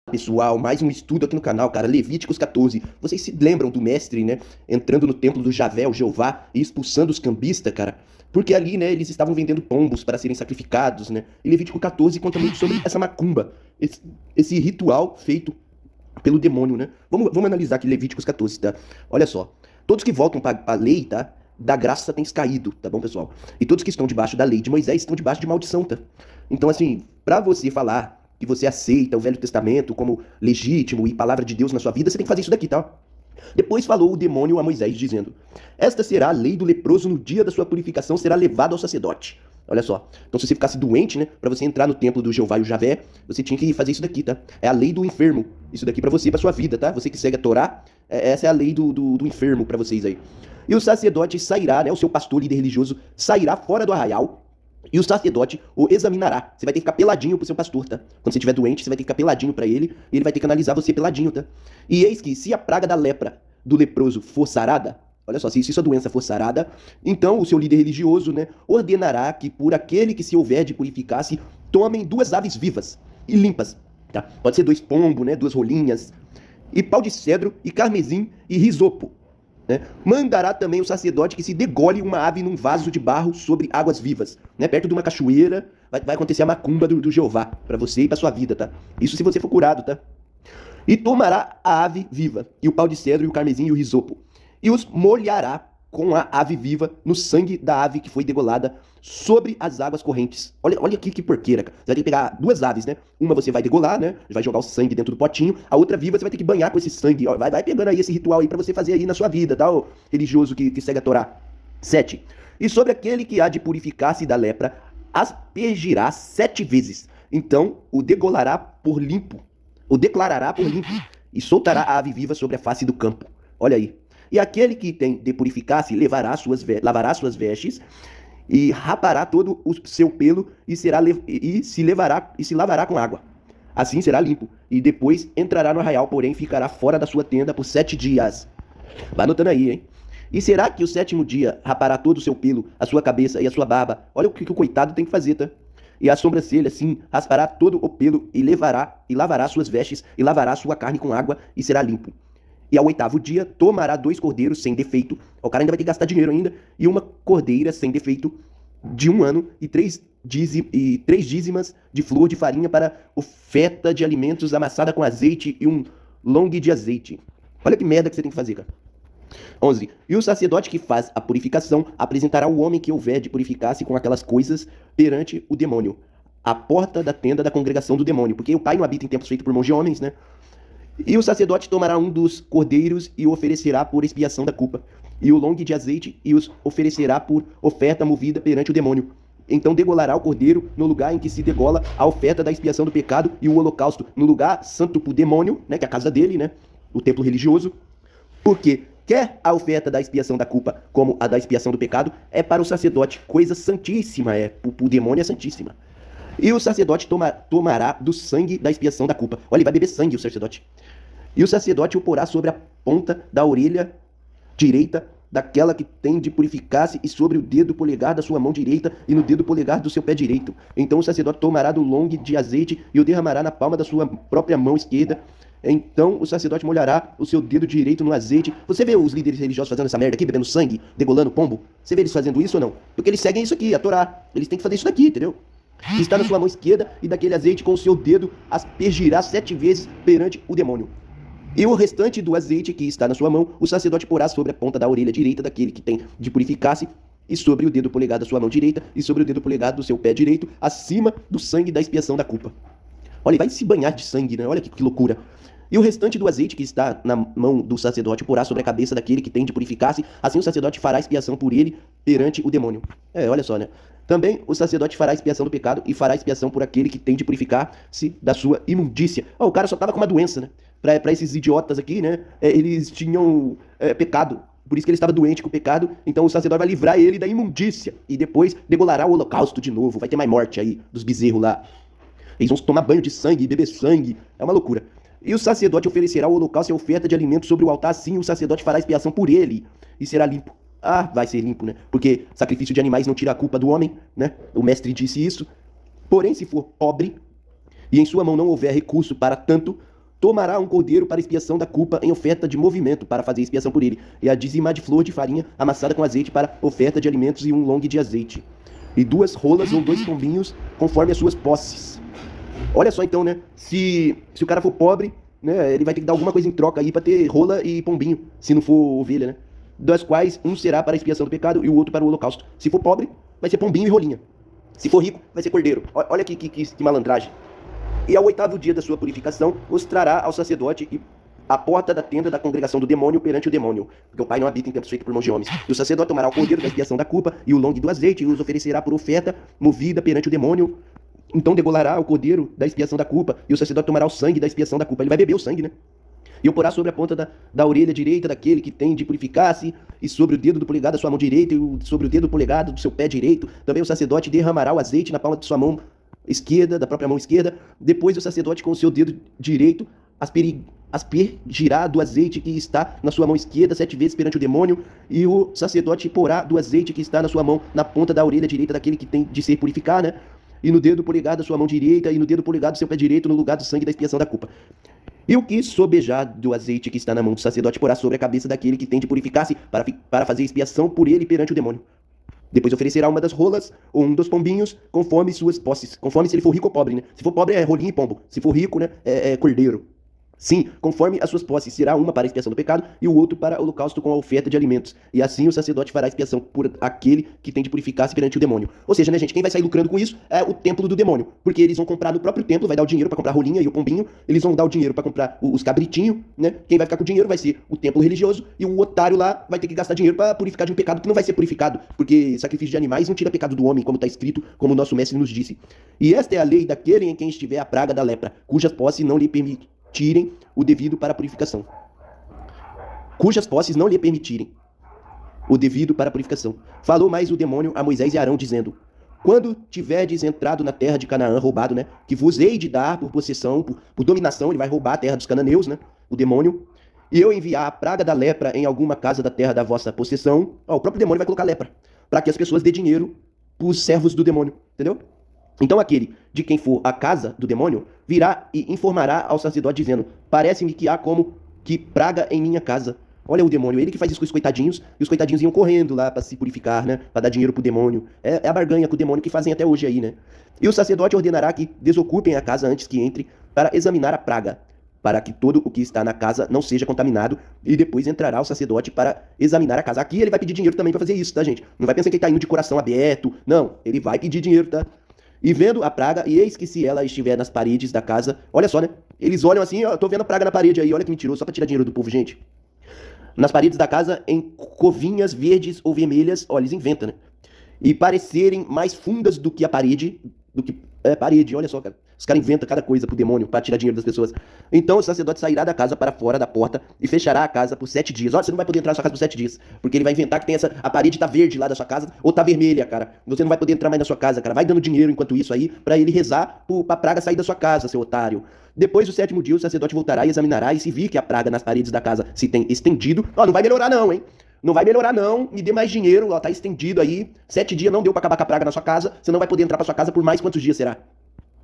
Pessoal, mais um estudo aqui no canal, cara, Levíticos 14. Vocês se lembram do mestre, né, entrando no templo do Javé, o Jeová, e expulsando os cambistas, cara? Porque ali, né, eles estavam vendendo pombos para serem sacrificados, né? E Levítico 14 conta muito sobre essa macumba, esse ritual feito pelo demônio, né? Vamos analisar aqui Levíticos 14, tá? Olha só, todos que voltam para a lei, tá? Da graça tens caído, tá bom, pessoal? E todos que estão debaixo da lei de Moisés estão debaixo de maldição, tá? Então, assim, pra você falar que você aceita o Velho Testamento como legítimo e palavra de Deus na sua vida, você tem que fazer isso daqui, tá? Depois falou o demônio a Moisés, dizendo: esta será a lei do leproso no dia da sua purificação, será levado ao sacerdote. Olha só. Então, se você ficasse doente, né, pra você entrar no templo do Jeová e o Javé, você tinha que fazer isso daqui, tá? É a lei do enfermo. Isso daqui pra você, pra sua vida, tá? Você que segue a Torá, essa é a lei do enfermo pra vocês aí. E o sacerdote sairá, né, o seu pastor líder religioso, sairá fora do arraial, e o sacerdote o examinará. Você vai ter que ficar peladinho pro seu pastor, tá? Quando você estiver doente, você vai ter que ficar peladinho pra ele, e ele vai ter que analisar você peladinho, tá? E eis que, se a praga da lepra do leproso for sarada, olha só, se isso a doença for sarada, então o seu líder religioso, né, ordenará que por aquele que se houver de purificar-se, tomem 2 aves vivas e limpas, tá? Pode ser 2 pombos, né, 2 rolinhas, e pau de cedro, e carmesim, e risopo. Né? Mandará também o sacerdote que se degole uma ave num vaso de barro sobre águas vivas, né? Perto de uma cachoeira, vai acontecer a macumba do Jeová, para você e para sua vida, tá? Isso se você for curado, tá? E tomará a ave viva, e o pau de cedro, e o carmesim, e o risopo, e os molhará com a ave viva no sangue da ave que foi degolada sobre as águas correntes. Olha aqui que porqueira, cara. Você vai ter que pegar 2 aves, né? Uma você vai degolar, né? Vai jogar o sangue dentro do potinho. A outra viva você vai ter que banhar com esse sangue. Ó, vai pegando aí esse ritual aí pra você fazer aí na sua vida, tá? O religioso que segue a Torá. 7. E sobre aquele que há de purificar-se da lepra, aspergirá 7 vezes. Então o degolará por limpo. O declarará por limpo. E soltará a ave viva sobre a face do campo. Olha aí. E aquele que tem de purificar-se lavará suas vestes e rapará todo o seu pelo e se lavará com água. Assim será limpo. E depois entrará no arraial, porém ficará fora da sua tenda por 7 dias. Vai anotando aí, hein? E será que o 7º dia rapará todo o seu pelo, a sua cabeça e a sua barba? Olha o que o coitado tem que fazer, tá? E a sobrancelha, sim, raspará todo o pelo e lavará suas vestes e lavará sua carne com água e será limpo. E ao 8º dia tomará 2 cordeiros sem defeito. O cara ainda vai ter que gastar dinheiro ainda. E uma cordeira sem defeito de 1 ano e 3 dízimas de flor de farinha para oferta de alimentos amassada com azeite e um longue de azeite. Olha que merda que você tem que fazer, cara. 11. E o sacerdote que faz a purificação apresentará o homem que houver de purificar-se com aquelas coisas perante o demônio, à porta da tenda da congregação do demônio. Porque o pai não habita em templos feitos por mãos de homens, né? E o sacerdote tomará um dos cordeiros e o oferecerá por expiação da culpa, e o longue de azeite e os oferecerá por oferta movida perante o demônio. Então degolará o cordeiro no lugar em que se degola a oferta da expiação do pecado e o holocausto no lugar santo pro demônio, né, que é a casa dele, né, o templo religioso, porque quer a oferta da expiação da culpa como a da expiação do pecado é para o sacerdote coisa santíssima, pro demônio é santíssima. E o sacerdote tomará do sangue da expiação da culpa. Olha, ele vai beber sangue, o sacerdote. E o sacerdote o porá sobre a ponta da orelha direita daquela que tem de purificar-se e sobre o dedo polegar da sua mão direita e no dedo polegar do seu pé direito. Então o sacerdote tomará do longue de azeite e o derramará na palma da sua própria mão esquerda. Então o sacerdote molhará o seu dedo direito no azeite. Você vê os líderes religiosos fazendo essa merda aqui, bebendo sangue, degolando pombo? Você vê eles fazendo isso ou não? Porque eles seguem isso aqui, a Torá. Eles têm que fazer isso daqui, entendeu? Que está na sua mão esquerda e daquele azeite com o seu dedo aspergirá 7 vezes perante o demônio. E o restante do azeite que está na sua mão, o sacerdote porá sobre a ponta da orelha direita daquele que tem de purificar-se, e sobre o dedo polegar da sua mão direita, e sobre o dedo polegar do seu pé direito, acima do sangue da expiação da culpa. Olha, ele vai se banhar de sangue, né? Olha que loucura. E o restante do azeite que está na mão do sacerdote porá sobre a cabeça daquele que tem de purificar-se, assim o sacerdote fará expiação por ele perante o demônio. Olha só, né? Também o sacerdote fará expiação do pecado e fará expiação por aquele que tem de purificar-se da sua imundícia. O cara só tava com uma doença, né? Pra esses idiotas aqui, né? Eles tinham pecado. Por isso que ele estava doente com o pecado. Então o sacerdote vai livrar ele da imundícia. E depois degolará o holocausto de novo. Vai ter mais morte aí dos bezerros lá. Eles vão tomar banho de sangue e beber sangue. É uma loucura. E o sacerdote oferecerá o holocausto e a oferta de alimentos sobre o altar. Assim o sacerdote fará expiação por ele e será limpo. Vai ser limpo, né? Porque sacrifício de animais não tira a culpa do homem, né? O mestre disse isso. Porém, se for pobre e em sua mão não houver recurso para tanto, tomará um cordeiro para expiação da culpa em oferta de movimento, para fazer expiação por ele, e a dizimar de flor de farinha amassada com azeite para oferta de alimentos e um longue de azeite. E 2 rolas ou 2 pombinhos, conforme as suas posses. Olha só então, né? Se o cara for pobre, né, ele vai ter que dar alguma coisa em troca aí pra ter rola e pombinho, se não for ovelha, né? Das quais um será para a expiação do pecado e o outro para o holocausto. Se for pobre, vai ser pombinho e rolinha. Se for rico, vai ser cordeiro. Olha que malandragem. E ao 8º dia da sua purificação, os trará ao sacerdote a porta da tenda da congregação do demônio perante o demônio, porque o Pai não habita em templos feitos por mãos de homens. E o sacerdote tomará o cordeiro da expiação da culpa e o longue do azeite e os oferecerá por oferta movida perante o demônio. Então degolará o cordeiro da expiação da culpa e o sacerdote tomará o sangue da expiação da culpa. Ele vai beber o sangue, né? E o porá sobre a ponta da orelha direita daquele que tem de purificar-se, e sobre o dedo do polegar da sua mão direita, e sobre o dedo polegado do seu pé direito. Também o sacerdote derramará o azeite na palma de sua mão esquerda, da própria mão esquerda. Depois o sacerdote com o seu dedo direito aspergirá do azeite que está na sua mão esquerda 7 vezes perante o demônio, e o sacerdote porá do azeite que está na sua mão na ponta da orelha direita daquele que tem de ser purificar, né? E no dedo polegar da sua mão direita, e no dedo polegar do seu pé direito, no lugar do sangue da expiação da culpa. E o que sobejar do azeite que está na mão do sacerdote porá sobre a cabeça daquele que tem de purificar-se para fazer expiação por ele perante o demônio. Depois oferecerá uma das rolas ou um dos pombinhos, conforme suas posses. Conforme se ele for rico ou pobre, né? Se for pobre é rolinho e pombo. Se for rico, né, é cordeiro. Sim, conforme as suas posses, será uma para a expiação do pecado e o outro para o holocausto com a oferta de alimentos. E assim o sacerdote fará expiação por aquele que tem de purificar-se perante o demônio. Ou seja, né, gente, quem vai sair lucrando com isso é o templo do demônio. Porque eles vão comprar no próprio templo, vai dar o dinheiro para comprar a rolinha e o pombinho, eles vão dar o dinheiro para comprar os cabritinhos, né? Quem vai ficar com o dinheiro vai ser o templo religioso e o otário lá vai ter que gastar dinheiro para purificar de um pecado que não vai ser purificado, porque sacrifício de animais não tira pecado do homem, como está escrito, como o nosso mestre nos disse. E esta é a lei daquele em quem estiver a praga da lepra, cujas posses não lhe permitirem o devido para a purificação. Cujas posses não lhe permitirem o devido para a purificação. Falou mais o demônio a Moisés e Arão, dizendo: quando tiverdes entrado na terra de Canaã, roubado, né? Que vos hei de dar por possessão, por dominação, ele vai roubar a terra dos cananeus, né? O demônio. E eu enviar a praga da lepra em alguma casa da terra da vossa possessão. Ó, o próprio demônio vai colocar lepra, para que as pessoas dê dinheiro para os servos do demônio, entendeu? Então aquele de quem for a casa do demônio virá e informará ao sacerdote dizendo: parece-me que há como que praga em minha casa. Olha o demônio, ele que faz isso com os coitadinhos, e os coitadinhos iam correndo lá para se purificar, né? Para dar dinheiro pro demônio. É a barganha com o demônio que fazem até hoje aí, né? E o sacerdote ordenará que desocupem a casa antes que entre para examinar a praga, para que todo o que está na casa não seja contaminado, e depois entrará o sacerdote para examinar a casa. Aqui ele vai pedir dinheiro também para fazer isso, tá, gente? Não vai pensar que ele tá indo de coração aberto, não, ele vai pedir dinheiro, tá? E vendo a praga, e eis que se ela estiver nas paredes da casa, olha só, né? Eles olham assim, ó, tô vendo a praga na parede aí, olha que mentiroso, só pra tirar dinheiro do povo, gente. Nas paredes da casa, em covinhas verdes ou vermelhas, olha, eles inventam, né? E parecerem mais fundas do que a parede, parede, olha só, cara. Os caras inventam cada coisa pro demônio, pra tirar dinheiro das pessoas. Então o sacerdote sairá da casa para fora da porta e fechará a casa por 7 dias. Olha, você não vai poder entrar na sua casa por 7 dias, porque ele vai inventar que tem a parede tá verde lá da sua casa, ou tá vermelha, cara. Você não vai poder entrar mais na sua casa, cara. Vai dando dinheiro enquanto isso aí, pra ele rezar pra praga sair da sua casa, seu otário. Depois do 7º dia, o sacerdote voltará e examinará, e se vir que a praga nas paredes da casa se tem estendido, ó, não vai melhorar não, hein? Não vai melhorar não, me dê mais dinheiro, ó, tá estendido aí. 7 dias não deu pra acabar com a praga na sua casa, você não vai poder entrar pra sua casa por mais quantos dias será?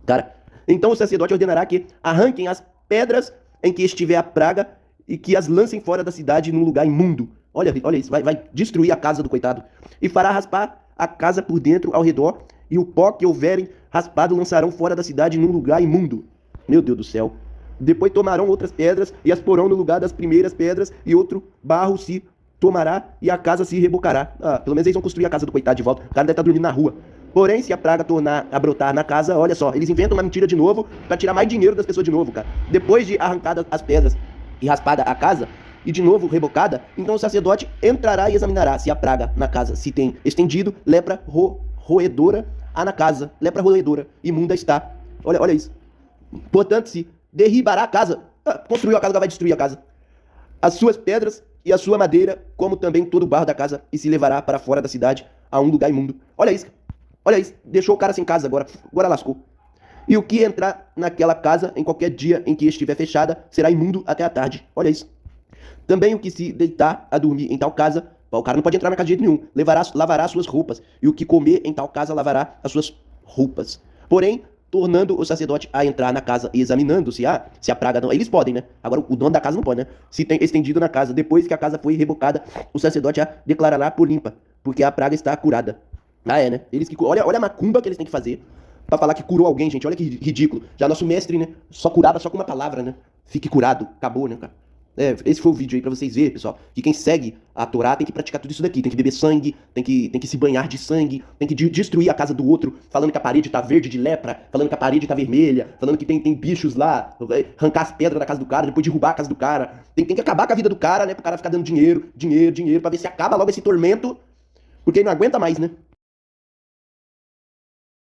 Cara, então o sacerdote ordenará que arranquem as pedras em que estiver a praga e que as lancem fora da cidade num lugar imundo. Olha isso, vai destruir a casa do coitado. E fará raspar a casa por dentro ao redor, e o pó que houverem raspado lançarão fora da cidade num lugar imundo. Meu Deus do céu. Depois tomarão outras pedras e as porão no lugar das primeiras pedras, e outro barro se tomará e a casa se rebocará. Ah, pelo menos eles vão construir a casa do coitado de volta. O cara deve estar dormindo na rua. Porém, se a praga tornar a brotar na casa, olha só, eles inventam uma mentira de novo pra tirar mais dinheiro das pessoas de novo, cara. Depois de arrancadas as pedras e raspada a casa, e de novo rebocada, então o sacerdote entrará e examinará se a praga na casa se tem estendido, lepra roedora há na casa, lepra roedora, imunda está. Olha isso. Portanto, se derribará a casa, construiu a casa, agora vai destruir a casa. As suas pedras e a sua madeira, como também todo o barro da casa, e se levará para fora da cidade, a um lugar imundo. Olha isso, deixou o cara sem casa agora lascou. E o que entrar naquela casa em qualquer dia em que estiver fechada, será imundo até a tarde. Olha isso. Também o que se deitar a dormir em tal casa, o cara não pode entrar na casa de jeito nenhum, lavará suas roupas, e o que comer em tal casa lavará as suas roupas. Porém, tornando o sacerdote a entrar na casa e examinando se a praga não... Eles podem, né? Agora o dono da casa não pode, né? Se tem estendido na casa, depois que a casa foi rebocada, o sacerdote a declarará por limpa, porque a praga está curada. Ah, é, né? Eles que... Olha a macumba que eles têm que fazer pra falar que curou alguém, gente. Olha que ridículo. Já nosso mestre, né? Só curava só com uma palavra, né? Fique curado. Acabou, né, cara? Esse foi o vídeo aí pra vocês verem, pessoal. Que quem segue a Torá tem que praticar tudo isso daqui. Tem que beber sangue, tem que se banhar de sangue, tem que destruir a casa do outro, falando que a parede tá verde de lepra, falando que a parede tá vermelha, falando que tem bichos lá, arrancar as pedras da casa do cara, depois derrubar a casa do cara. Tem que acabar com a vida do cara, né? Pro cara ficar dando dinheiro, pra ver se acaba logo esse tormento, porque ele não aguenta mais, né?